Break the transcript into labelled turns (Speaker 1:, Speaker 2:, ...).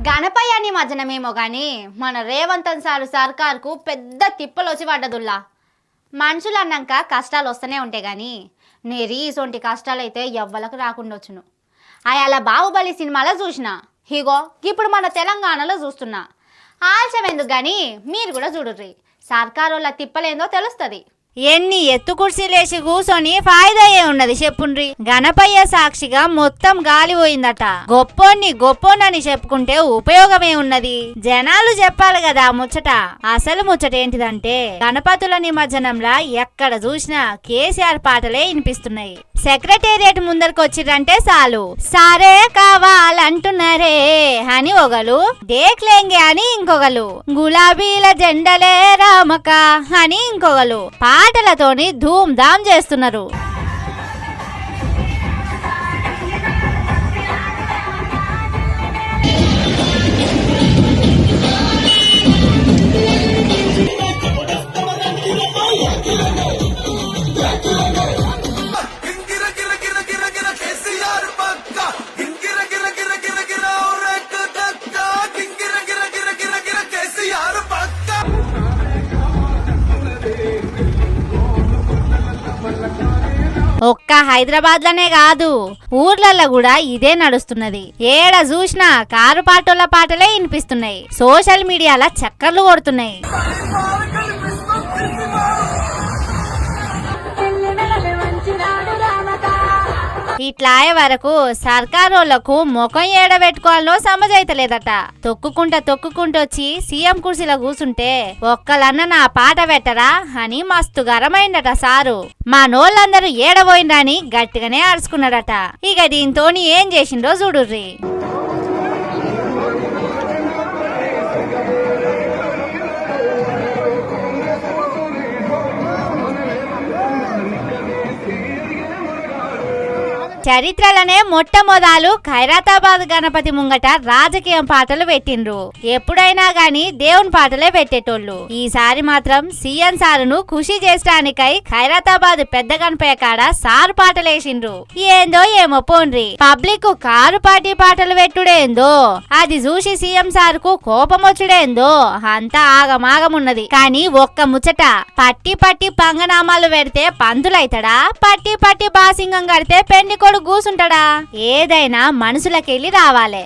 Speaker 1: గణపయ్య నిమజ్జనమేమో కానీ మన రేవంత్ సారు సర్కార్కు పెద్ద తిప్పలు వచ్చి పడ్డదుల్లా. మనుషులు అన్నాక కష్టాలు వస్తూనే ఉంటాయి కానీ ఇసొంటి కష్టాలు అయితే ఎవ్వలకు రాకుండా వచ్చును. అలా బాహుబలి సినిమాలో చూసిన, ఇగో ఇప్పుడు మన తెలంగాణలో చూస్తున్నా. ఆలస్యం ఎందుకు కానీ మీరు కూడా చూడుర్రి, సర్కారోళ్ళ తిప్పలేందో తెలుస్తుంది.
Speaker 2: ఎన్ని ఎత్తు కుర్చీలేసి కూసోని ఫాయిదా ఏ ఉన్నది చెప్పుండ్రి. గణపయ్య సాక్షిగా మొత్తం గాలి పోయిందట. గొప్పోన్నని చెప్పుకుంటే ఉపయోగమే ఉన్నది. జనాలు చెప్పాలి కదా ముచ్చట. అసలు ముచ్చట ఏంటిదంటే గణపతుల నిమజ్జనంలా ఎక్కడ చూసినా కేసీఆర్ పాటలే వినిపిస్తున్నాయి. సెక్రటేరియట్ ముందరికి వచ్చిరంటే చాలు సారే కావాలంటున్నారే అని ఒకలు, దేక్లేంగే అని ఇంకొకలు, గులాబీల జెండలే రామక అని ఇంకొకలు పాటలతోని ధూమ్ ధామ్ చేస్తున్నారు. ఒక్క హైదరాబాద్ లోనే కాదు ఊర్లలో కూడా ఇదే నడుస్తున్నది. ఏడ చూసినా కారు పాటల పాటలే వినిపిస్తున్నాయి. సోషల్ మీడియాలో చక్కర్లు కొడుతున్నాయి. ఇట్లాయ వరకు సర్కారోళ్లకు ముఖం ఏడబెట్టుకోవాలనో సమజైతలేదట. తొక్కుకుంటూ వచ్చి సీఎం కుర్చీలో కూసుంటే ఒక్కలన్న నా పాట పెట్టరా అని మస్తు గరమైందట సారు. మా నోళ్ళందరూ ఏడబోయిందని గట్టిగానే అరుచుకున్నాడట. ఇక దీంతోని ఏం చేసిండో చూడుర్రి. చరిత్రలనే మొట్టమొదలు ఖైరతాబాద్ గణపతి ముంగట రాజకీయం పాటలు పెట్టిండ్రు. ఎప్పుడైనా గాని దేవుని పాటలే పెట్టేటోళ్ళు. ఈసారి మాత్రం సీఎం సారును ఖుషి చేసడానికై ఖైరతాబాద్ పెద్ద గణపయ్య కాడ సారు పాటలేసిండ్రు. ఏందో ఏమో పోండ్రి, పబ్లిక్ కారు పార్టీ పాటలు పెట్టుడేందో, అది చూసి సీఎం సారుకు కోపం వచ్చుడేందో అంతా ఆగమాగమున్నది. కానీ ఒక్క ముచ్చట, పట్టి పంగనామాలు పెడితే పంతులైతడా, పట్టి బాసింగం కడితే పెండి కూసుంటాడా? ఏదైనా మనసులకెళ్ళి రావాలే.